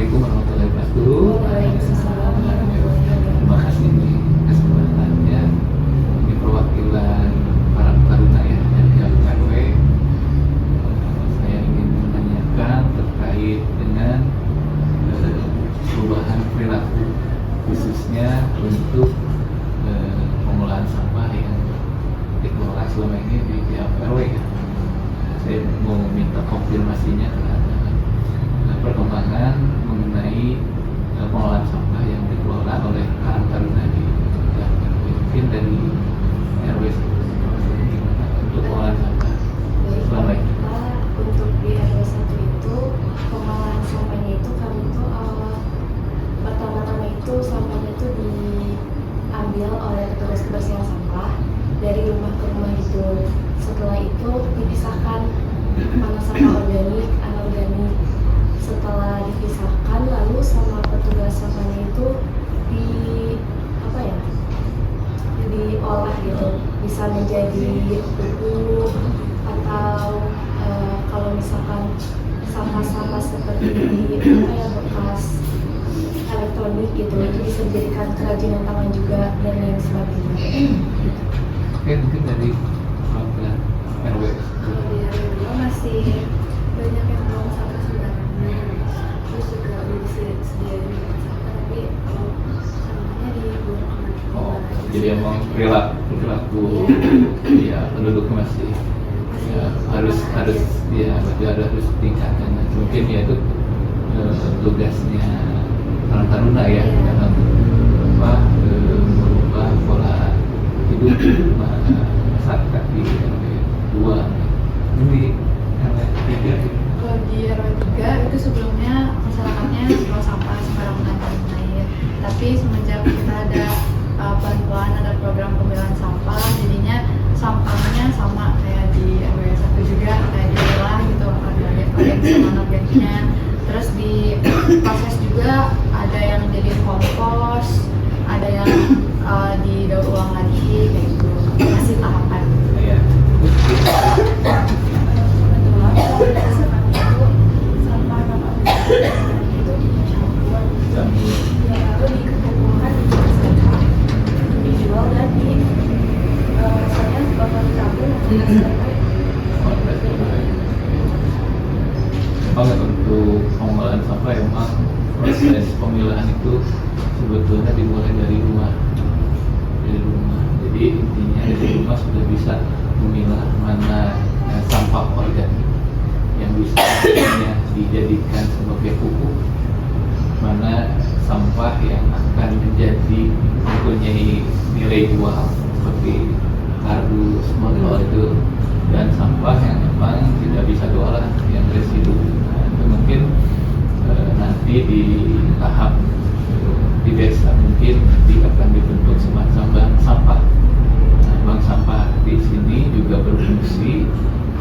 Assalamualaikum warahmatullahi wabarakatuh. Waalaikumsalam. Terima kasih nih kesempatannya. Ini perwakilan para taruna ya dari RW. Saya ingin menanyakan terkait dengan perubahan perilaku khususnya untuk pengolahan sampah yang dikelola selama ini di pihak RW ya. Saya mau minta konfirmasinya terhadap perkembangan mengenai pengolahan sampah yang dikelola oleh Karang Taruna di pihak RW. Mungkin dari RW untuk pengolahan sampah selama ini. Untuk di RW 1 itu pengolahan sampahnya itu kami itu pertama-tama itu sampahnya itu diambil oleh petugas kebersihan sampah dari rumah ke rumah gitu. Setelah itu dipisahkan mana sampah organik, anorganik. Setelah dipisahkan lalu sama petugas sampahnya itu diolah gitu, bisa menjadi pupuk atau kalau misalkan sampah-sampah seperti bekas elektronik gitu itu bisa dijadikan kerajinan tangan juga dan lain sebagainya. Oke, mungkin dari perwakilan RW. Kalau di RW 2 masih banyak yang buang sampah sembarangan, terus juga udah disediain tempat sampah tapi kalau sampahnya dibuang kemana-mana. Jadi emang perilaku ya penduduknya masih ya, harus ya berarti harus tingkatkan. Mungkin ya itu tugasnya Karang Taruna ya dalam merubah pola hidup masyarakat di RW 2. Ini RW 3. Kalau di RW 3 itu sebelumnya masyarakatnya buang sampah sembarangan tanpa air, tapi semenjak kita ada bantuan, ada program pemilahan sampah, jadinya sampahnya sama kayak di RW 1 juga, kayak diolah gitu, organik sama anorganiknya. Terus di proses juga ada yang jadi kompos, ada yang didaur ulang lagi kayak gitu, masih tahapan. Ya. Kebetulan kalau di sampah itu sampah itu dicampur lalu dikumpulkan dijual dan misalnya bakal ditabung Memang untuk pengolahan sampah emang proses pemilahan itu sebetulnya dimulai dari rumah. Jadi intinya dari rumah sudah bisa memilah mana sampah organik yang bisa dijadikan sebagai pupuk, mana sampah yang akan menjadi mempunyai nilai jual seperti kardus, botol itu, dan sampah yang memang tidak bisa diolah yang residu. Nah, itu mungkin nanti di tahap di desa mungkin akan dibentuk semacam bank sampah. Nah, bank sampah di sini juga berfungsi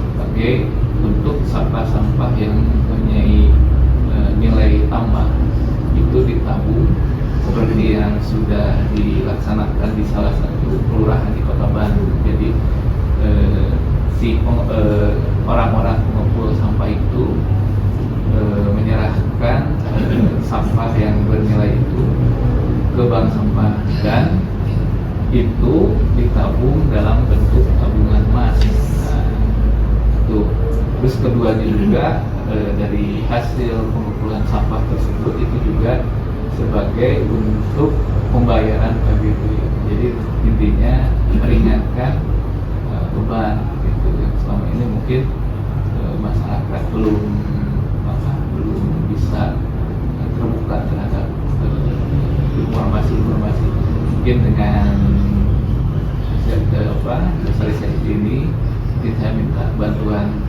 sebagai untuk sampah-sampah yang mempunyai nilai tambah itu ditabung seperti yang sudah dilaksanakan di salah satu kelurahan di Kota Bandung. Jadi orang-orang pengumpul sampah itu menyerahkan sampah yang bernilai itu ke bank sampah dan itu ditabung dalam bentuk tabungan emas. Nah, itu. Terus keduanya juga dari hasil pengumpulan sampah tersebut itu juga sebagai untuk pembayaran KBP. Jadi intinya meringankan beban gitu yang selama ini mungkin masyarakat belum bisa terbuka terhadap informasi mungkin dengan sosialisasi ini kita minta bantuan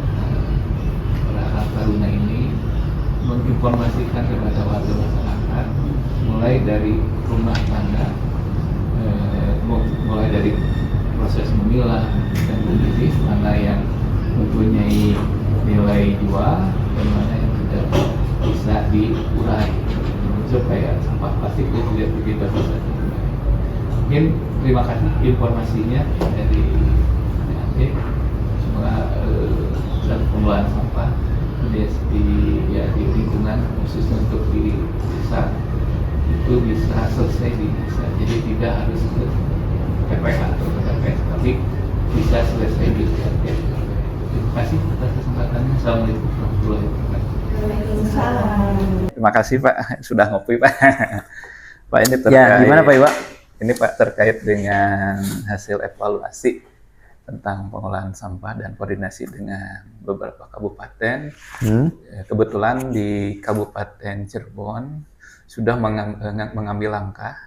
para taruna ini menginformasikan kepada warga masyarakat mulai dari rumah tangga, mulai dari proses memilah dan memilih mana yang mempunyai nilai jual dan mana yang tidak bisa diurai supaya sampah plastik itu tidak begitu bisa diurai. Mungkin terima kasih informasinya dari DAT. Semoga dalam pengolahan sampah di lingkungan khususnya untuk di desa itu bisa selesai di desa. Jadi tidak harus ke TPA atau ke TPS, tapi bisa selesai di RT. Terima kasih atas kesempatannya. Assalamualaikum warahmatullahi wabarakatuh. Waalaikumsalam. Terima kasih Pak, sudah ngopi Pak. Pak ini terkait. Ya, gimana Pak Iwa? Ini Pak terkait dengan hasil evaluasi tentang pengolahan sampah dan koordinasi dengan beberapa kabupaten. Kebetulan di Kabupaten Cirebon sudah mengambil langkah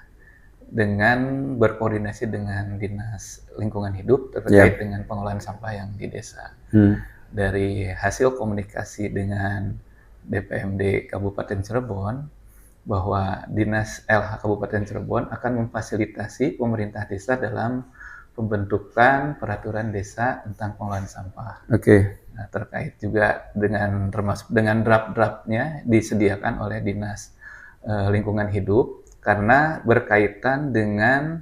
dengan berkoordinasi dengan Dinas Lingkungan Hidup terkait dengan pengolahan sampah yang di desa. Dari hasil komunikasi dengan DPMD Kabupaten Cirebon, bahwa Dinas LH Kabupaten Cirebon akan memfasilitasi pemerintah desa dalam pembentukan peraturan desa tentang pengolahan sampah. Nah, terkait juga dengan termasuk dengan draft-draftnya disediakan oleh Dinas Lingkungan Hidup karena berkaitan dengan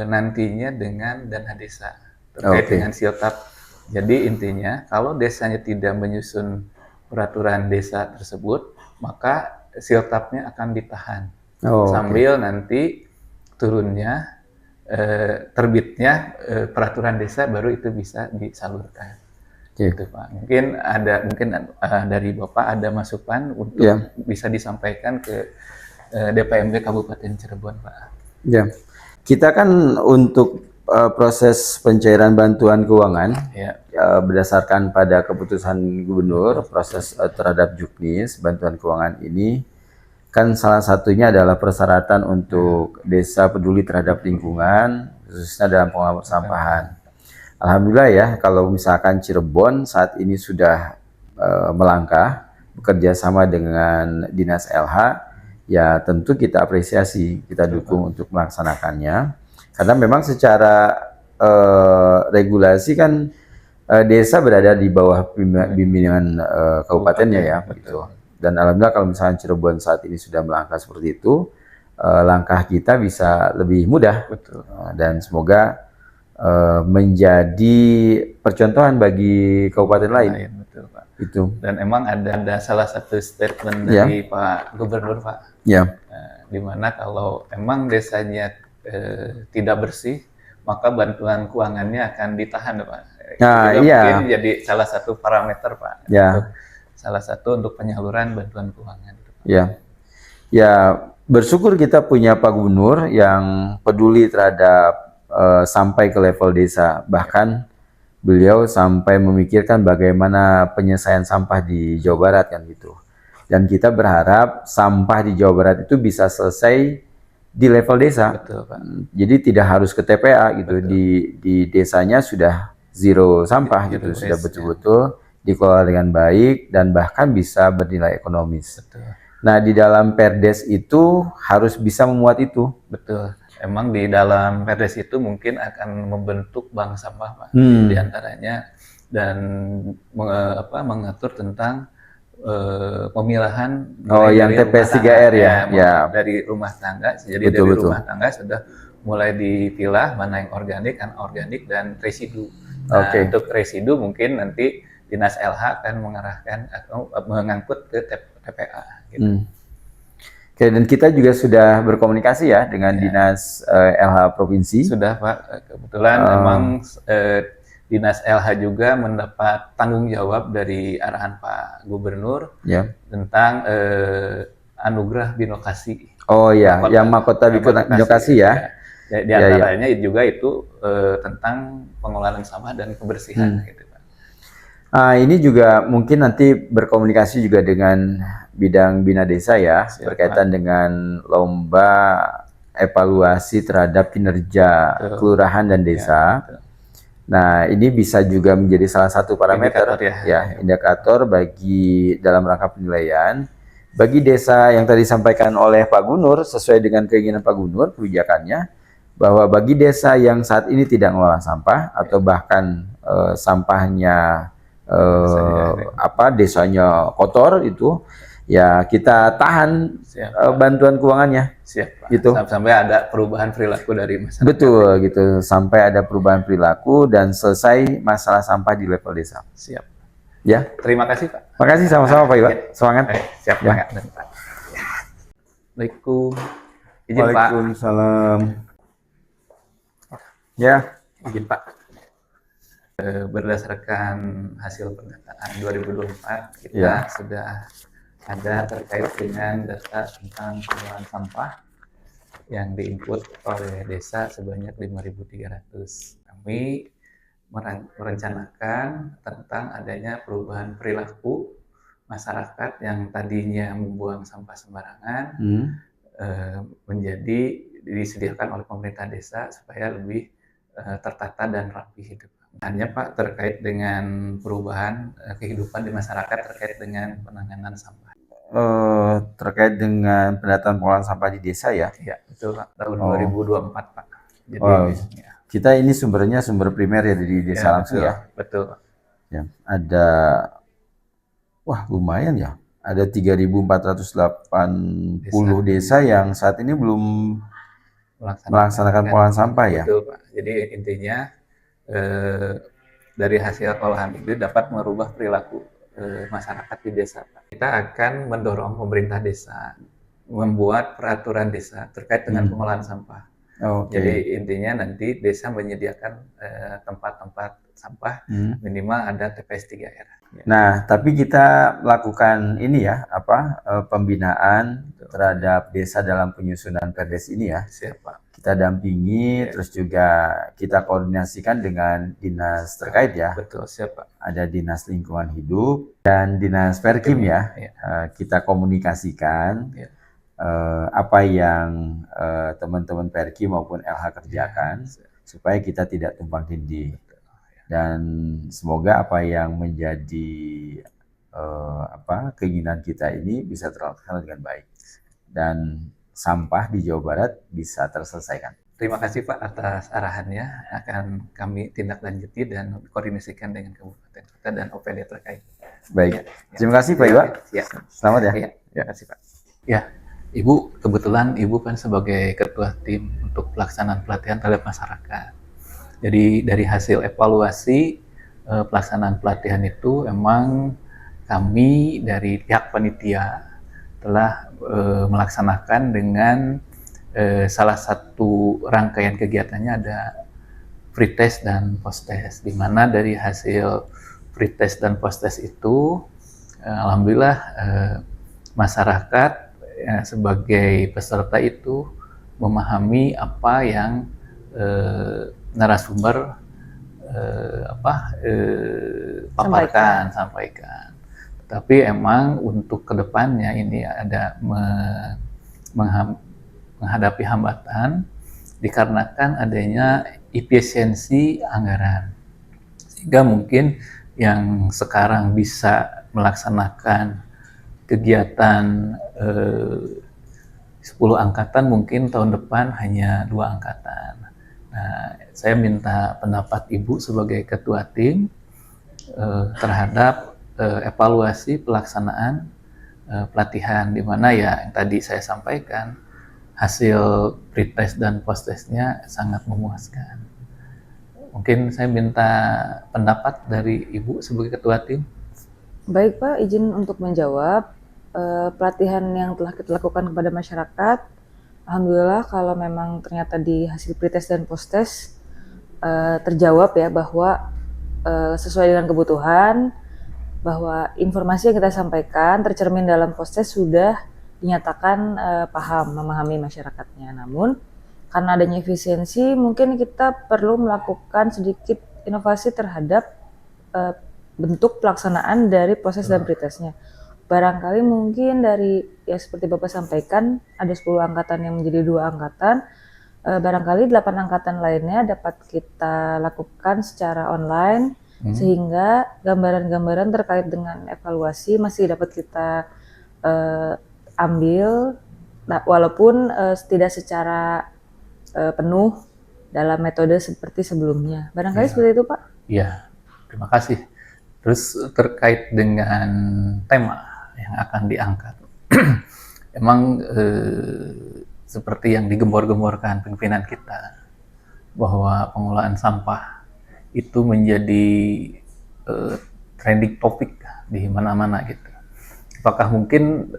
nantinya dengan dana desa terkait dengan siltap. Jadi intinya kalau desanya tidak menyusun peraturan desa tersebut, maka siltapnya akan ditahan sambil nanti turunnya terbitnya peraturan desa baru itu bisa disalurkan. Gitu Pak. Mungkin dari Bapak ada masukan untuk bisa disampaikan ke DPMD Kabupaten Cirebon Pak. Ya, kita kan untuk proses pencairan bantuan keuangan berdasarkan pada keputusan gubernur, proses terhadap Juknis bantuan keuangan ini kan salah satunya adalah persyaratan untuk desa peduli terhadap lingkungan, khususnya dalam pengelolaan sampahan. Alhamdulillah ya, kalau misalkan Cirebon saat ini sudah melangkah bekerja sama dengan Dinas LH, ya tentu kita apresiasi, kita dukung untuk melaksanakannya. Karena memang secara regulasi kan desa berada di bawah bimbingan kabupatennya ya, gitu. Dan alhamdulillah kalau misalnya Cirebon saat ini sudah melangkah seperti itu, langkah kita bisa lebih mudah. Dan semoga menjadi percontohan bagi kabupaten lain. Betul Pak. Itu. Dan emang ada salah satu statement dari Pak Gubernur Pak, di mana kalau emang desanya tidak bersih, maka bantuan keuangannya akan ditahan Pak. Nah, mungkin jadi salah satu parameter Pak. Salah satu untuk penyaluran bantuan keuangan. Ya, bersyukur kita punya Pak Gubernur yang peduli terhadap sampai ke level desa. Bahkan beliau sampai memikirkan bagaimana penyelesaian sampah di Jawa Barat kan gitu. Dan kita berharap sampah di Jawa Barat itu bisa selesai di level desa. Betul, Pak. Jadi tidak harus ke TPA gitu. Di desanya sudah zero sampah gitu, sudah betul-betul dikelola dengan baik dan bahkan bisa bernilai ekonomis. Betul. Nah, di dalam Perdes itu harus bisa memuat itu. Betul. Emang di dalam Perdes itu mungkin akan membentuk bank sampah Pak, di antaranya, dan mengatur tentang pemilahan yang TPS 3R ya. Dari rumah tangga. Jadi betul. Rumah tangga sudah mulai dipilah mana yang organik, anorganik, dan residu. Nah, untuk residu mungkin nanti Dinas LH akan mengarahkan atau mengangkut ke TPA. Gitu. Oke, dan kita juga sudah berkomunikasi ya dengan Dinas LH Provinsi. Sudah Pak, kebetulan memang Dinas LH juga mendapat tanggung jawab dari arahan Pak Gubernur tentang anugerah binokasi. Oh ya, yang mahkota binokasi ya. Di antaranya juga itu tentang pengelolaan sampah dan kebersihan. Gitu, Pak. Ini juga mungkin nanti berkomunikasi juga dengan bidang Bina Desa ya, berkaitan dengan lomba evaluasi terhadap kinerja kelurahan dan desa. Nah, ini bisa juga menjadi salah satu parameter indikator bagi dalam rangka penilaian bagi desa yang tadi disampaikan oleh Pak Gubernur sesuai dengan keinginan Pak Gubernur kebijakannya, bahwa bagi desa yang saat ini tidak mengelola sampah atau bahkan sampahnya desanya kotor itu, ya kita tahan bantuan keuangannya. Siap, Pak. Gitu. Sampai ada perubahan perilaku dari masyarakat. Betul gitu, sampai ada perubahan perilaku dan selesai masalah sampah di level desa. Siap. Ya, Terima kasih Pak. makasih sama-sama Pak Iwa. Ya. Semangat. Siap Ya. Pak. Assalamualaikum. Izin Pak. Waalaikumsalam. Ya, Izin Pak. Berdasarkan hasil pendataan 2024 kita Ya. sudah ada terkait dengan data tentang pengelolaan sampah yang diinput oleh desa sebanyak 5.300. Kami merencanakan tentang adanya perubahan perilaku masyarakat yang tadinya membuang sampah sembarangan menjadi disediakan oleh pemerintah desa supaya lebih tertata dan rapi hidup. Hanya Pak terkait dengan perubahan kehidupan di masyarakat terkait dengan penanganan sampah. terkait dengan pendataan pengelolaan sampah di desa ya. Ya, betul Pak. Tahun Oh. 2024 Pak. Jadi Oh, ya, kita ini sumbernya sumber primer ya dari desa langsung betul, ya. Betul Pak. Ya, ada, wah lumayan ya. Ada 3.480 desa yang saat ini belum melaksanakan pengolahan sampah ya. Betul Pak. Jadi intinya dari hasil olahan itu dapat merubah perilaku masyarakat di desa Pak. Kita akan mendorong pemerintah desa membuat peraturan desa terkait dengan pengolahan sampah. Oke. Jadi intinya nanti desa menyediakan tempat-tempat sampah minimal ada TPS 3R. Ya. Nah, tapi kita lakukan ini ya, pembinaan terhadap desa dalam penyusunan Perdes ini ya. Siapa? Kita dampingi, Ya. terus juga kita koordinasikan dengan dinas terkait ya. Betul, siapa? Ada dinas lingkungan hidup dan dinas Perkim ya. Ya. Kita komunikasikan Ya. apa yang teman-teman Perkim maupun LH kerjakan supaya kita tidak tumpang tindih. Dan semoga apa yang menjadi keinginan kita ini bisa terlaksana dengan baik dan sampah di Jawa Barat bisa terselesaikan. Terima kasih Pak atas arahannya. Akan kami tindak lanjuti dan koordinasikan dengan Kabupaten Kota dan OPD terkait. Baik, Ya. terima kasih Pak Iwa. Ya. Selamat ya. Ya. Terima kasih Pak. Ya, Ibu kebetulan Ibu kan sebagai ketua tim untuk pelaksanaan pelatihan terhadap masyarakat. Jadi dari hasil evaluasi pelaksanaan pelatihan itu emang kami dari pihak panitia telah melaksanakan dengan salah satu rangkaian kegiatannya ada pretest dan posttest, di mana dari hasil pretest dan posttest itu alhamdulillah masyarakat sebagai peserta itu memahami apa yang narasumber sampaikan. Tapi emang untuk kedepannya ini ada menghadapi hambatan dikarenakan adanya efisiensi anggaran, sehingga mungkin yang sekarang bisa melaksanakan kegiatan 10 angkatan mungkin tahun depan hanya 2 angkatan. Nah, saya minta pendapat Ibu sebagai ketua tim terhadap evaluasi pelaksanaan pelatihan, di mana ya yang tadi saya sampaikan hasil pretest dan posttestnya sangat memuaskan. Mungkin saya minta pendapat dari Ibu sebagai ketua tim. Baik Pak, izin untuk menjawab. Pelatihan yang telah kita lakukan kepada masyarakat, alhamdulillah kalau memang ternyata di hasil pretest dan posttest terjawab ya bahwa sesuai dengan kebutuhan, bahwa informasi yang kita sampaikan tercermin dalam posttest sudah dinyatakan paham, memahami masyarakatnya. Namun karena adanya efisiensi, mungkin kita perlu melakukan sedikit inovasi terhadap bentuk pelaksanaan dari proses dan pretestnya. Barangkali mungkin dari, ya seperti Bapak sampaikan, ada 10 angkatan yang menjadi 2 angkatan, barangkali 8 angkatan lainnya dapat kita lakukan secara online, sehingga gambaran-gambaran terkait dengan evaluasi masih dapat kita ambil, walaupun tidak secara penuh dalam metode seperti sebelumnya. Barangkali seperti itu Pak? Iya, terima kasih. Terus terkait dengan tema yang akan diangkat, emang seperti yang digembor-gemborkan pimpinan kita, bahwa pengelolaan sampah itu menjadi trending topik di mana-mana gitu. Apakah mungkin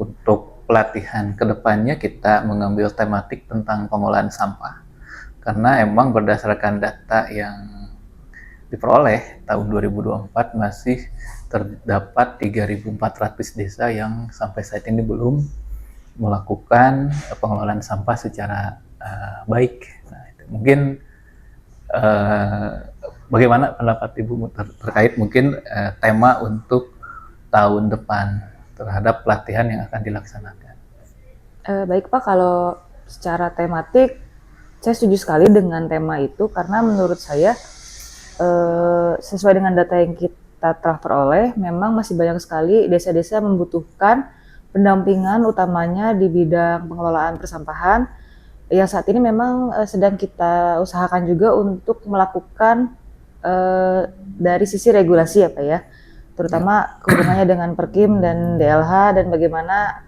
untuk pelatihan kedepannya kita mengambil tematik tentang pengolahan sampah? Karena emang berdasarkan data yang diperoleh tahun 2024 masih terdapat 3.400 desa yang sampai saat ini belum melakukan pengelolaan sampah secara baik. Nah, itu mungkin bagaimana pendapat Ibu terkait mungkin tema untuk tahun depan terhadap pelatihan yang akan dilaksanakan? Baik Pak, kalau secara tematik saya setuju sekali dengan tema itu karena menurut saya sesuai dengan data yang kita telah peroleh, memang masih banyak sekali desa-desa membutuhkan pendampingan utamanya di bidang pengelolaan persampahan yang saat ini memang sedang kita usahakan juga untuk melakukan dari sisi regulasi ya Pak ya, terutama hubungannya dengan Perkim dan DLH dan bagaimana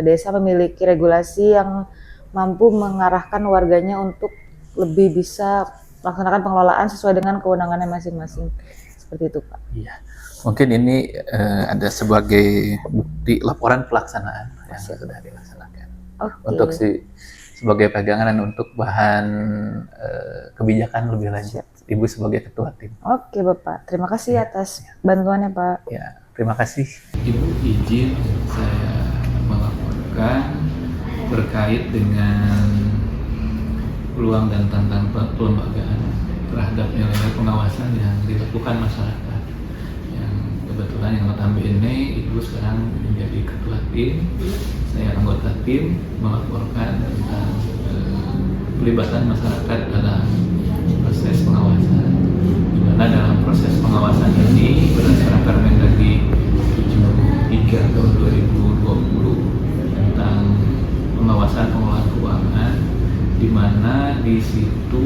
desa memiliki regulasi yang mampu mengarahkan warganya untuk lebih bisa melaksanakan pengelolaan sesuai dengan kewenangannya masing-masing. Seperti itu Pak. Iya, mungkin ini ada sebagai bukti laporan pelaksanaan yang sudah dilaksanakan. Oke. Untuk sebagai pegangan dan untuk bahan kebijakan lebih lanjut. Ibu sebagai ketua tim. Oke Bapak, terima kasih atas bantuannya Pak. Ya, terima kasih. Ibu izin saya melaporkan terkait dengan peluang dan tantangan pelembagaan terhadap nilai pengawasan yang dilakukan masyarakat. Yang kebetulan yang notabene Ibu sekarang menjadi ketua tim, saya anggota tim melaporkan tentang pelibatan masyarakat dalam proses pengawasan. Di mana dalam proses pengawasan ini berdasarkan Permendagri 73 tahun 2020 tentang pengawasan pengelolaan keuangan, di mana di situ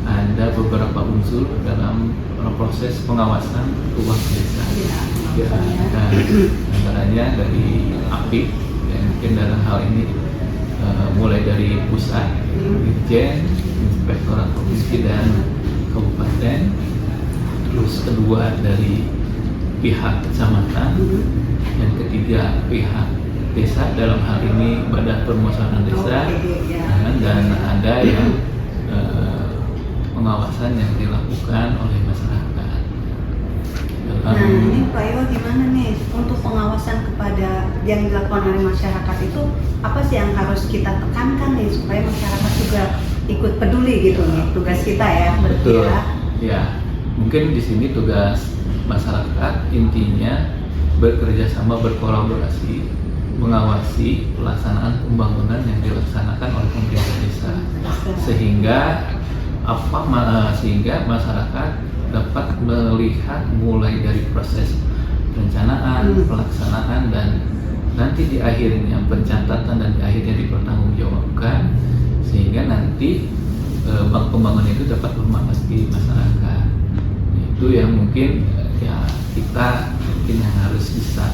ada beberapa unsur dalam proses pengawasan keuangan desa. Ya, dan antaranya dari APIK, yang mungkin dalam hal ini mulai dari pusat, Dirjen, Inspektorat Provinsi dan Kabupaten, terus kedua dari pihak kecamatan, yang ketiga pihak desa, dalam hal ini Badan Permusawaratan Desa, dan ada yang pengawasan yang dilakukan oleh masyarakat. Nah ini Pak Iwa gimana nih untuk pengawasan kepada yang dilakukan oleh masyarakat itu apa sih yang harus kita tekankan nih supaya masyarakat juga ikut peduli gitu nih, tugas kita ya berarti Betul. ya. Ya, mungkin di sini tugas masyarakat intinya bekerja sama, berkolaborasi, mengawasi pelaksanaan pembangunan yang dilaksanakan oleh pemerintah desa, sehingga sehingga masyarakat dapat melihat mulai dari proses perencanaan, pelaksanaan, dan nanti di akhirnya pencatatan dan di akhirnya dipertanggungjawabkan, sehingga nanti pembangunan itu dapat bermanfaat di masyarakat. Itu yang mungkin ya kita mungkin yang harus bisa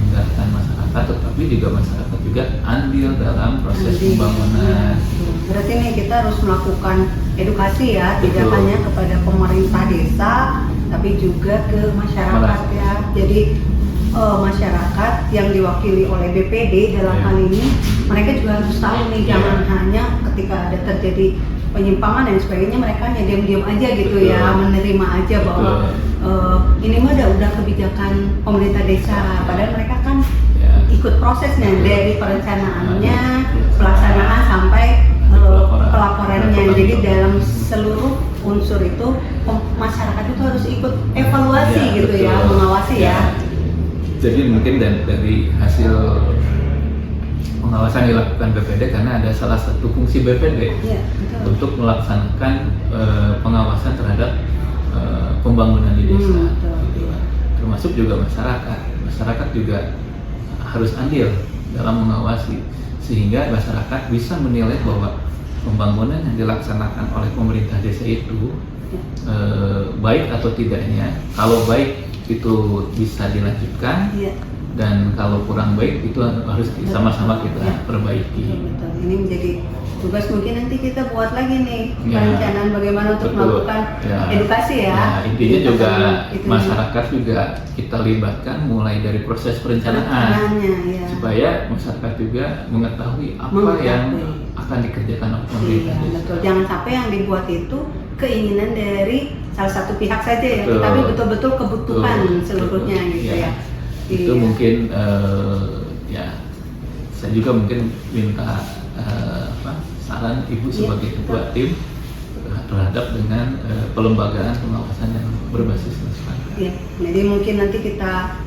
menggerakkan masyarakat, tetapi juga masyarakat juga andil dalam proses pembangunan. Berarti nih kita harus melakukan edukasi ya, tidak Betul. hanya kepada pemerintah desa, tapi juga ke masyarakat ya. Jadi masyarakat yang diwakili oleh BPD dalam hal ini, mereka juga harus tahu nih, jangan hanya ketika ada terjadi penyimpangan dan sebagainya mereka hanya diam-diam aja gitu. Betul. Ya, menerima aja bahwa ini mah udah kebijakan pemerintah desa, padahal mereka kan ikut prosesnya dari perencanaannya, pelaksanaan sampai pelaporannya. Jadi dalam seluruh unsur itu masyarakat itu harus ikut evaluasi Ya, gitu betul. ya, mengawasi ya. Jadi mungkin dari hasil pengawasan dilakukan BPD, karena ada salah satu fungsi BPD Iya, betul. untuk melaksanakan pengawasan terhadap pembangunan di desa, Betul. gitu kan. Termasuk juga masyarakat juga harus andil dalam mengawasi, sehingga masyarakat bisa menilai bahwa pembangunan yang dilaksanakan oleh pemerintah desa itu baik atau tidaknya. Kalau baik itu bisa dilanjutkan, Iya. dan kalau kurang baik itu harus sama-sama kita Ya. perbaiki. Betul. Ini menjadi tugas mungkin nanti kita buat lagi nih Ya. perencanaan bagaimana untuk Betul. melakukan Ya. edukasi ya. Nah, intinya juga Itu masyarakat juga kita libatkan mulai dari proses perencanaan perencanaannya ya. supaya masyarakat juga mengetahui apa yang akan dikerjakan oleh pemerintah Iya, desa. betul. Jangan sampai yang dibuat itu keinginan dari salah satu pihak saja ya, Betul. tapi betul-betul kebutuhan Betul. seluruhnya Betul. gitu ya. Itu Iya. mungkin ya saya juga mungkin minta saran ibu sebagai Iya, ketua tim terhadap dengan pelembagaan pengawasan yang berbasis masyarakat. Ya, jadi mungkin nanti kita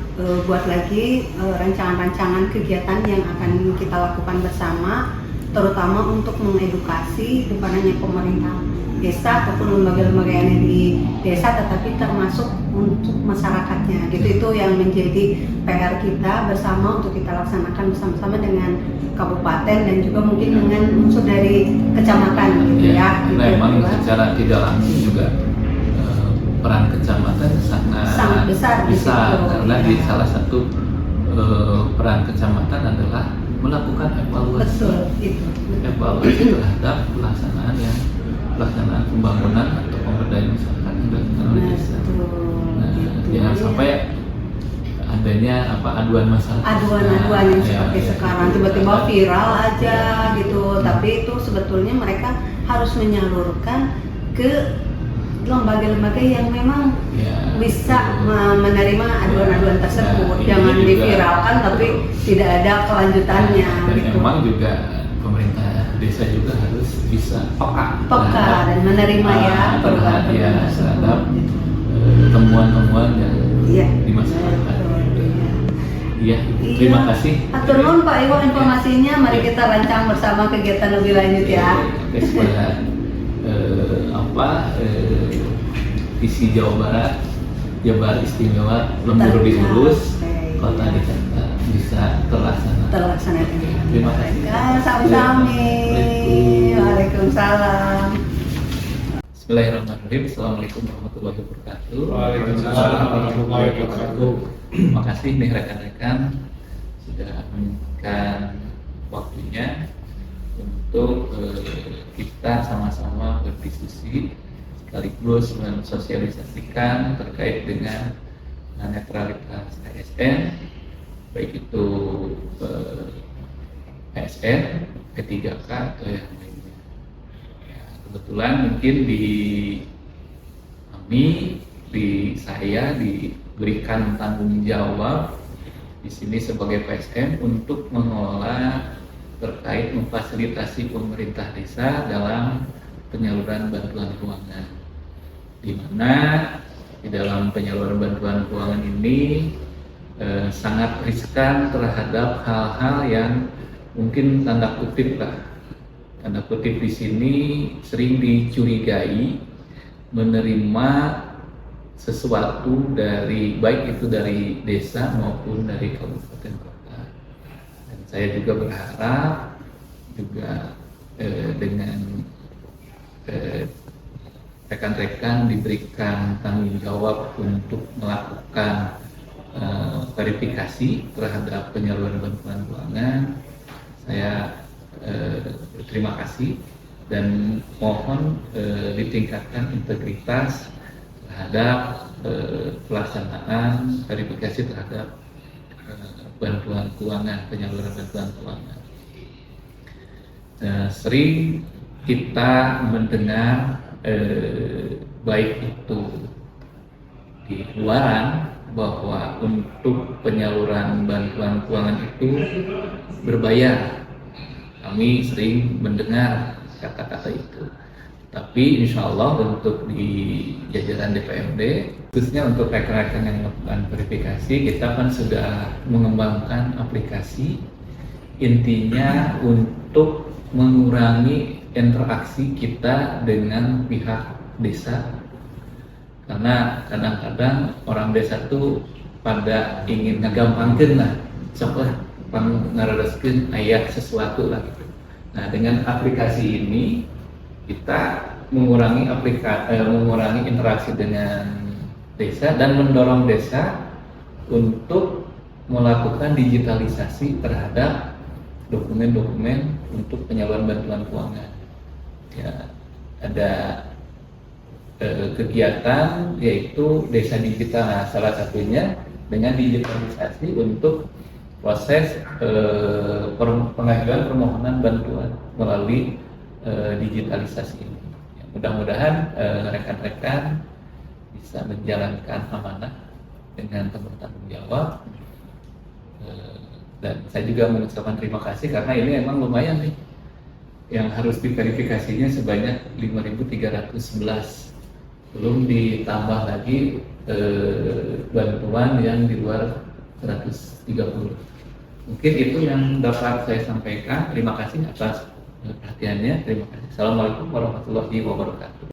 buat lagi rancangan-rancangan kegiatan yang akan kita lakukan bersama, terutama untuk mengedukasi bukan hanya pemerintah desa ataupun lembaga-lembaga yang ada di desa, tetapi termasuk untuk masyarakatnya. Gitu, itu yang menjadi PR kita bersama untuk kita laksanakan bersama-sama dengan kabupaten dan juga mungkin dengan unsur dari kecamatan gitu ya. Karena Gitu, memang Mbak. secara tidak langsung juga peran kecamatan Sangat besar di situ, karena ya. di salah satu peran kecamatan adalah melakukan evaluasi Betul, itu. evaluasi terhadap pelaksanaan pembangunan atau pemberdayaan masyarakat yang dilakukan oleh desa. Nah, Gitu. jangan Iya. sampai adanya aduan masyarakat. Aduan-aduan yang Nah, seperti ya, sekarang tiba-tiba viral aja gitu, tapi itu sebetulnya mereka harus menyalurkan ke lembaga-lembaga yang memang ya, bisa betul. menerima aduan-aduan tersebut. Nah, Jangan ini juga- diviralkan tapi tidak ada kelanjutannya Dan gitu. memang juga pemerintah desa juga harus bisa peka Dan menerima ya terhadap tersebut, gitu. temuan-temuan yang Iya. di masyarakat. Betul, iya. Iya, Ibu. Terima kasih. Atur nuhun Pak Iwo informasinya. Mari kita rancang bersama kegiatan lebih lanjut ya. Oke, supaya visi Jawa Barat, Jabar Istimewa lembur diurus, Tercapai. kota ditata bisa terlaksana. Terlaksana. Terima kasih. Sami-sami. Waalaikumsalam. Bismillahirrahmanirrahim. Assalamualaikum warahmatullahi wabarakatuh. Waalaikumsalam warahmatullahi wabarakatuh. Terima kasih nih rekan-rekan sudah memberikan waktunya untuk kita sama-sama berdiskusi sekaligus mensosialisasikan terkait dengan netralitas ASN, baik itu ASN, P3K atau yang lainnya. Ya, kebetulan mungkin di kami, di saya diberikan tanggung jawab di sini sebagai PSM untuk mengelola terkait memfasilitasi pemerintah desa dalam penyaluran bantuan keuangan, di mana di dalam penyaluran bantuan keuangan ini sangat riskan terhadap hal-hal yang mungkin tanda kutip di sini sering dicurigai menerima sesuatu dari baik itu dari desa maupun dari kabupaten kota. Dan saya juga berharap juga dengan rekan-rekan diberikan tanggung jawab untuk melakukan verifikasi terhadap penyaluran bantuan keuangan. Saya berterima kasih dan mohon ditingkatkan integritas terhadap pelaksanaan verifikasi terhadap bantuan keuangan, penyaluran bantuan keuangan. Sering kita mendengar baik itu di luaran bahwa untuk penyaluran bantuan keuangan itu berbayar. Kami sering mendengar kata-kata itu. Tapi insya Allah untuk di jajaran DPMD, khususnya untuk rekan-rekan yang melakukan verifikasi, kita kan sudah mengembangkan aplikasi, intinya untuk mengurangi interaksi kita dengan pihak desa. Karena kadang-kadang orang desa tuh pada ingin ngegampangkeun lah, sok lah pangareskeun aya sesuatu lah gitu. Nah, dengan aplikasi ini kita mengurangi interaksi dengan desa dan mendorong desa untuk melakukan digitalisasi terhadap dokumen-dokumen untuk penyaluran bantuan keuangan. Ya, ada kegiatan yaitu desa digital. Nah, salah satunya dengan digitalisasi untuk proses pengajuan permohonan bantuan melalui digitalisasi ini. Ya, mudah-mudahan rekan-rekan bisa menjalankan amanah dengan penuh tanggung jawab. Dan saya juga mengucapkan terima kasih karena ini memang lumayan nih yang harus diverifikasinya sebanyak 5.311, belum ditambah lagi bantuan yang di luar 130. Mungkin itu yang dapat saya sampaikan. Terima kasih atas perhatiannya. Terima kasih. Assalamualaikum warahmatullahi wabarakatuh.